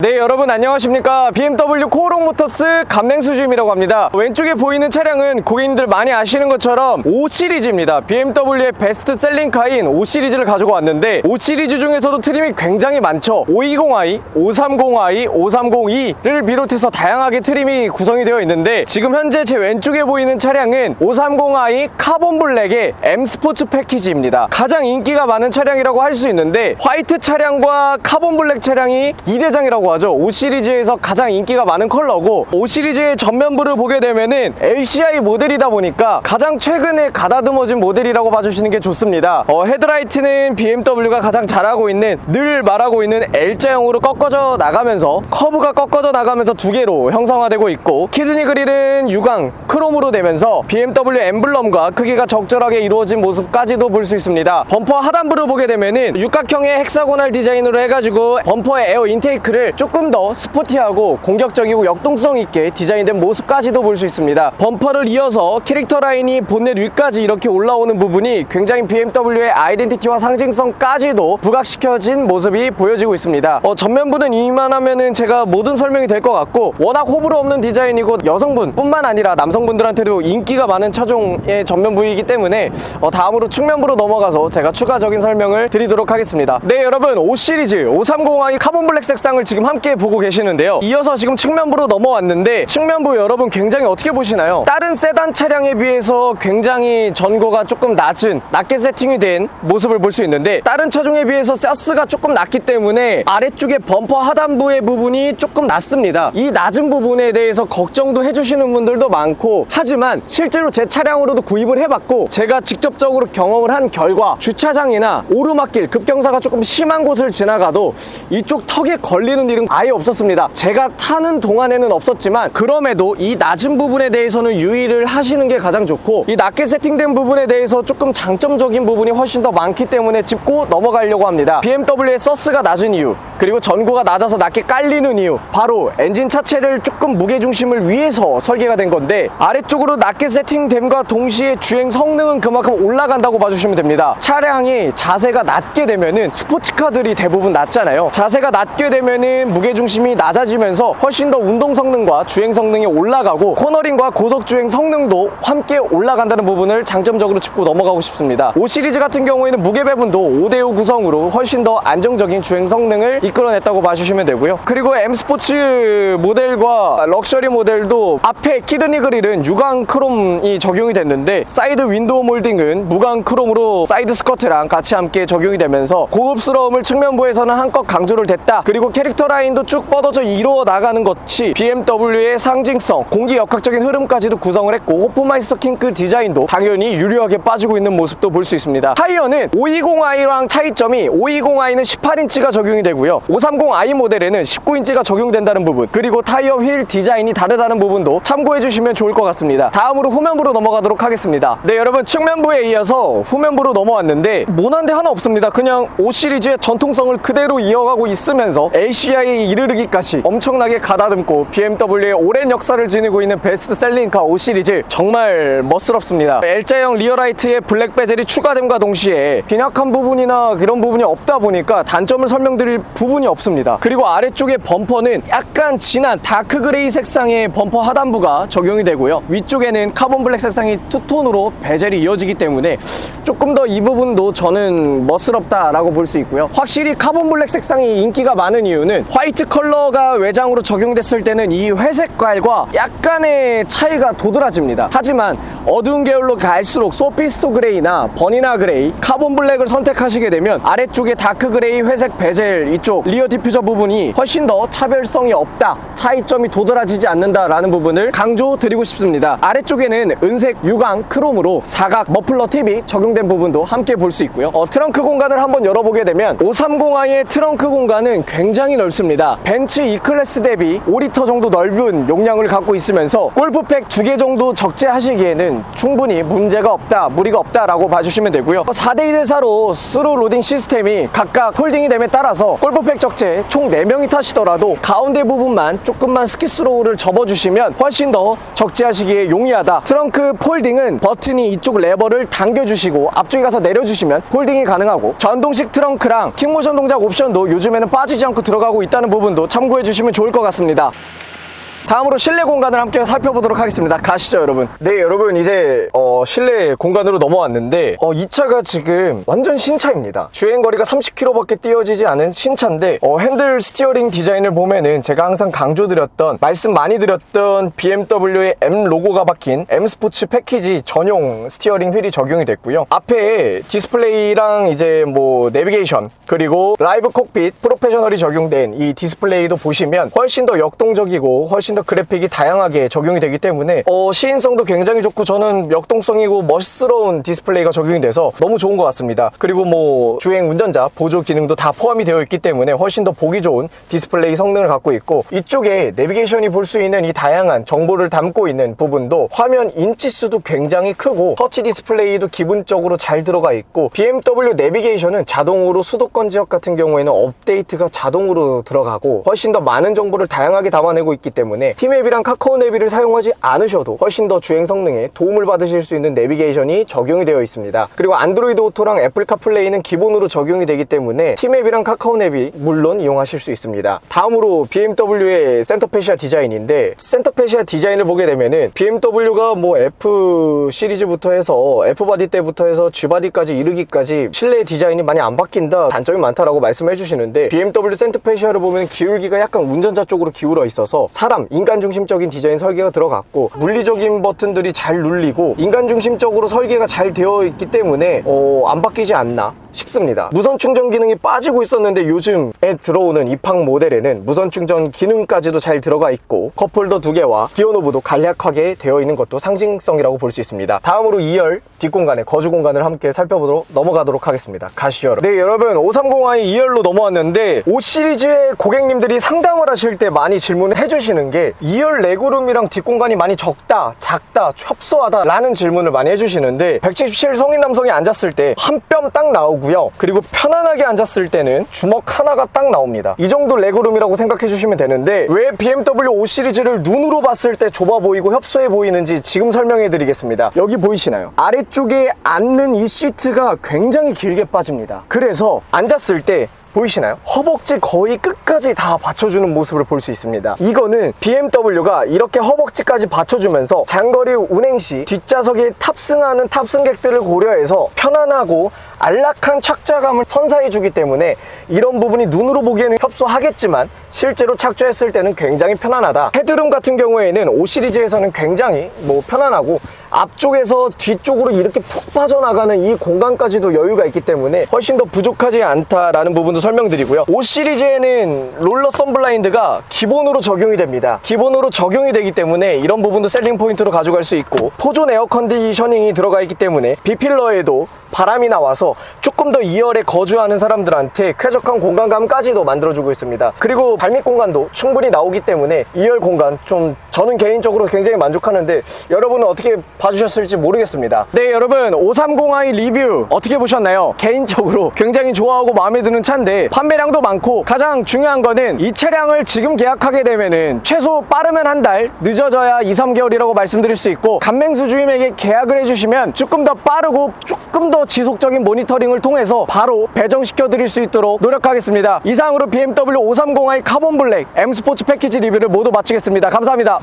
네, 여러분 안녕하십니까. BMW 코오롱 모터스 감냉수주임이라고 합니다. 왼쪽에 보이는 차량은 고객님들 많이 아시는 것처럼 5시리즈입니다. BMW의 베스트셀링카인 5시리즈를 가지고 왔는데 5시리즈 중에서도 트림이 굉장히 많죠. 520i, 530i, 530e를 비롯해서 다양하게 트림이 구성이 되어 있는데 지금 현재 제 왼쪽에 보이는 차량은 530i 카본 블랙의 M 스포츠 패키지입니다. 가장 인기가 많은 차량이라고 할 수 있는데 화이트 차량과 카본 블랙 차량이 2대장이라고 하죠. 5시리즈에서 가장 인기가 많은 컬러고 5시리즈의 전면부를 보게 되면은 LCI 모델이다 보니까 가장 최근에 가다듬어진 모델이라고 봐주시는 게 좋습니다. 헤드라이트는 BMW가 가장 잘하고 있는, 늘 말하고 있는 L자형으로 꺾어져 나가면서 커브가 꺾어져 나가면서 두 개로 형성화되고 있고, 키드니 그릴은 유광 크롬으로 되면서 BMW 엠블럼과 크기가 적절하게 이루어진 모습까지도 볼 수 있습니다. 범퍼 하단부를 보게 되면은 육각형의 헥사고널 디자인으로 해가지고 범퍼의 에어 인테이크를 조금 더 스포티하고 공격적이고 역동성 있게 디자인된 모습까지도 볼 수 있습니다. 범퍼를 이어서 캐릭터 라인이 본넷 위까지 이렇게 올라오는 부분이 굉장히 BMW의 아이덴티티와 상징성까지도 부각시켜진 모습이 보여지고 있습니다. 전면부는 이만하면은 제가 모든 설명이 될 것 같고, 워낙 호불호 없는 디자인이고 여성분 뿐만 아니라 남성분들한테도 인기가 많은 차종의 전면부이기 때문에 다음으로 측면부로 넘어가서 제가 추가적인 설명을 드리도록 하겠습니다. 네, 여러분, 5시리즈 530i 카본 블랙 색상을 지금 함께 보고 계시는데요. 이어서 지금 측면부로 넘어왔는데, 측면부 여러분 굉장히 어떻게 보시나요? 다른 세단 차량에 비해서 굉장히 전고가 조금 낮게 세팅이 된 모습을 볼 수 있는데, 다른 차종에 비해서 사스가 조금 낮기 때문에 아래쪽에 범퍼 하단부의 부분이 조금 낮습니다. 이 낮은 부분에 대해서 걱정도 해주시는 분들도 많고, 하지만 실제로 제 차량으로도 구입을 해봤고 제가 직접적으로 경험을 한 결과 주차장이나 오르막길, 급경사가 조금 심한 곳을 지나가도 이쪽 턱에 걸리는 일은 아예 없었습니다. 제가 타는 동안에는 없었지만 그럼에도 이 낮은 부분에 대해서는 유의를 하시는 게 가장 좋고, 이 낮게 세팅된 부분에 대해서 조금 장점적인 부분이 훨씬 더 많기 때문에 짚고 넘어가려고 합니다. BMW의 서스가 낮은 이유, 그리고 전고가 낮아서 낮게 깔리는 이유, 바로 엔진 차체를 조금 무게중심을 위해서 설계가 된 건데, 아래쪽으로 낮게 세팅됨과 동시에 주행 성능은 그만큼 올라간다고 봐주시면 됩니다. 차량이 자세가 낮게 되면은, 스포츠카들이 대부분 낮잖아요. 자세가 낮게 되면은 무게중심이 낮아지면서 훨씬 더 운동 성능과 주행 성능이 올라가고 코너링과 고속 주행 성능도 함께 올라간다는 부분을 장점적으로 짚고 넘어가고 싶습니다. 5시리즈 같은 경우에는 무게 배분도 5대5 구성으로 훨씬 더 안정적인 주행 성능을 이끌어냈다고 봐주시면 되고요. 그리고 M 스포츠 모델과 럭셔리 모델도 앞에 키드니 그릴은 유광 크롬이 적용이 됐는데, 사이드 윈도우 몰딩은 무광 크롬으로 사이드 스커트랑 같이 함께 적용이 되면서 고급스러움을 측면부에서는 한껏 강조를 됐다. 그리고 캐릭터 라인도 쭉 뻗어져 이루어 나가는 것이 BMW의 상징성, 공기역학적인 흐름까지도 구성을 했고, 호프마이스터 킹크 디자인도 당연히 유려하게 빠지고 있는 모습도 볼 수 있습니다. 타이어는 520i랑 차이점이 520i는 18인치가 적용이 되고요, 530i 모델에는 19인치가 적용된다는 부분, 그리고 타이어 휠 디자인이 다르다는 부분도 참고해 주시면 좋을 것 같습니다. 다음으로 후면부로 넘어가도록 하겠습니다. 네, 여러분, 측면부에 이어서 후면부로 넘어왔는데 모난 데 하나 없습니다. 그냥 5시리즈의 전통성을 그대로 이어가고 있으면서 LCI에 이르르기까지 엄청나게 가다듬고 BMW의 오랜 역사를 지니고 있는 베스트셀링카 5시리즈, 정말 멋스럽습니다. L자형 리어라이트에 블랙 베젤이 추가됨과 동시에 빈약한 부분이나 그런 부분이 없다 보니까 단점을 설명드릴 부분이 없습니다. 그리고 아래쪽에 범퍼는 약간 진한 다크 그레이 색상의 범퍼 하단부가 적용이 되고요, 위쪽에는 카본 블랙 색상이 투톤으로 베젤이 이어지기 때문에 조금 더 이 부분도 저는 멋스럽다라고 볼 수 있고요. 확실히 카본 블랙 색상이 인기가 많은 이유는 화이트 컬러가 외장으로 적용됐을 때는 이 회색깔과 약간의 차이가 도드라집니다. 하지만 어두운 계열로 갈수록 소피스토 그레이나 버니나 그레이, 카본 블랙을 선택하시게 되면 아래쪽에 다크 그레이 회색 베젤, 이쪽 리어 디퓨저 부분이 훨씬 더 차별성이 없다, 차이점이 도드라지지 않는다라는 부분을 강조드리고 싶습니다. 아래쪽에는 은색 유광 크롬으로 사각 머플러 팁이 적용된 부분도 함께 볼 수 있고요. 트렁크 공간을 한번 열어보게 되면 530i의 트렁크 공간은 굉장히 넓습니다. 벤츠 E클래스 대비 5리터 정도 넓은 용량을 갖고 있으면서 골프팩 2개 정도 적재하시기에는 충분히 문제가 없다, 무리가 없다라고 봐주시면 되고요. 4대2 대사로 스루 로딩 시스템이 각각 폴딩이 됨에 따라서 골프팩 적재 총 4명이 타시더라도 가운데 부분만 조금만 스키스로우를 접어주시면 훨씬 더 적재하시기에 용이하다. 트렁크 폴딩은 버튼이 이쪽 레버를 당겨주시고 앞쪽에 가서 내려주시면 폴딩이 가능하고, 전동식 트렁크랑 킥모션 동작 옵션도 요즘에는 빠지지 않고 들어가고 있다는 부분도 참고해 주시면 좋을 것 같습니다. 다음으로 실내 공간을 함께 살펴보도록 하겠습니다. 가시죠, 여러분. 네, 여러분, 이제 실내 공간으로 넘어왔는데 이 차가 지금 완전 신차입니다. 주행거리가 30km밖에 뛰어지지 않은 신차인데 핸들 스티어링 디자인을 보면은 제가 항상 강조드렸던, 말씀 많이 드렸던 BMW의 M 로고가 박힌 M 스포츠 패키지 전용 스티어링 휠이 적용이 됐고요. 앞에 디스플레이랑 이제 뭐 내비게이션, 그리고 라이브 콕핏 프로페셔널이 적용된 이 디스플레이도 보시면 훨씬 더 역동적이고 훨씬 더 그래픽이 다양하게 적용이 되기 때문에 시인성도 굉장히 좋고, 저는 역동성이고 멋스러운 디스플레이가 적용이 돼서 너무 좋은 것 같습니다. 그리고 뭐 주행 운전자 보조 기능도 다 포함이 되어 있기 때문에 훨씬 더 보기 좋은 디스플레이 성능을 갖고 있고, 이쪽에 내비게이션이 볼 수 있는 이 다양한 정보를 담고 있는 부분도 화면 인치수도 굉장히 크고 터치 디스플레이도 기본적으로 잘 들어가 있고, BMW 내비게이션은 자동으로 수도권 지역 같은 경우에는 업데이트가 자동으로 들어가고 훨씬 더 많은 정보를 다양하게 담아내고 있기 때문에 티맵이랑 카카오 내비를 사용하지 않으셔도 훨씬 더 주행 성능에 도움을 받으실 수 있는 내비게이션이 적용이 되어 있습니다. 그리고 안드로이드 오토랑 애플 카플레이는 기본으로 적용이 되기 때문에 티맵이랑 카카오 내비 물론 이용하실 수 있습니다. 다음으로 BMW의 센터페시아 디자인인데, 센터페시아 디자인을 보게 되면은 BMW가 뭐 F 시리즈부터 해서 F바디 때부터 해서 G바디까지 이르기까지 실내 디자인이 많이 안 바뀐다, 단점이 많다라고 말씀해 주시는데, BMW 센터페시아를 보면 기울기가 약간 운전자 쪽으로 기울어 있어서 사람, 인간 중심적인 디자인 설계가 들어갔고, 물리적인 버튼들이 잘 눌리고 인간 중심적으로 설계가 잘 되어 있기 때문에 안 바뀌지 않나 싶습니다. 무선 충전 기능이 빠지고 있었는데 요즘에 들어오는 입항 모델에는 무선 충전 기능까지도 잘 들어가 있고, 컵홀더 2개와 기어 노브도 간략하게 되어 있는 것도 상징성이라고 볼 수 있습니다. 다음으로 2열 뒷공간의 거주 공간을 함께 살펴보도록 넘어가도록 하겠습니다. 가시죠, 여러분. 네, 여러분, 530i 2열로 넘어왔는데 5 시리즈의 고객님들이 상담을 하실 때 많이 질문을 해주시는 게 2열 레그룸이랑 뒷공간이 많이 적다, 작다, 협소하다 라는 질문을 많이 해주시는데, 177 성인 남성이 앉았을 때 한 뼘 딱 나오고요. 그리고 편안하게 앉았을 때는 주먹 하나가 딱 나옵니다. 이 정도 레그룸이라고 생각해 주시면 되는데, 왜 BMW 5 시리즈를 눈으로 봤을 때 좁아 보이고 협소해 보이는지 지금 설명해 드리겠습니다. 여기 보이시나요? 아래쪽에 앉는 이 시트가 굉장히 길게 빠집니다. 그래서 앉았을 때 보이시나요? 허벅지 거의 끝까지 다 받쳐주는 모습을 볼 수 있습니다. 이거는 BMW가 이렇게 허벅지까지 받쳐주면서 장거리 운행 시 뒷좌석에 탑승하는 탑승객들을 고려해서 편안하고 안락한 착좌감을 선사해주기 때문에 이런 부분이 눈으로 보기에는 협소하겠지만 실제로 착좌했을 때는 굉장히 편안하다. 헤드룸 같은 경우에는 5 시리즈에서는 굉장히 편안하고, 앞쪽에서 뒤쪽으로 이렇게 푹 빠져나가는 이 공간까지도 여유가 있기 때문에 훨씬 더 부족하지 않다라는 부분도 설명드리고요. 5 시리즈에는 롤러 선블라인드가 기본으로 적용이 됩니다. 기본으로 적용이 되기 때문에 이런 부분도 셀링 포인트로 가져갈 수 있고, 포존 에어 컨디셔닝이 들어가 있기 때문에 B필러에도 바람이 나와서 조금 더 2열에 거주하는 사람들한테 쾌적한 공간감까지도 만들어주고 있습니다. 그리고 발밑 공간도 충분히 나오기 때문에 2열 공간 저는 개인적으로 굉장히 만족하는데, 여러분은 어떻게 봐주셨을지 모르겠습니다. 네, 여러분, 530i 리뷰 어떻게 보셨나요? 개인적으로 굉장히 좋아하고 마음에 드는 차인데 판매량도 많고, 가장 중요한 거는 이 차량을 지금 계약하게 되면은 최소 빠르면 한 달, 늦어져야 2-3개월이라고 말씀드릴 수 있고, 감맹수 주임에게 계약을 해주시면 조금 더 빠르고 조금 더 지속적인 모니터링을 통해서 바로 배정시켜 드릴 수 있도록 노력하겠습니다. 이상으로 BMW 530i 카본 블랙 M 스포츠 패키지 리뷰를 모두 마치겠습니다. 감사합니다.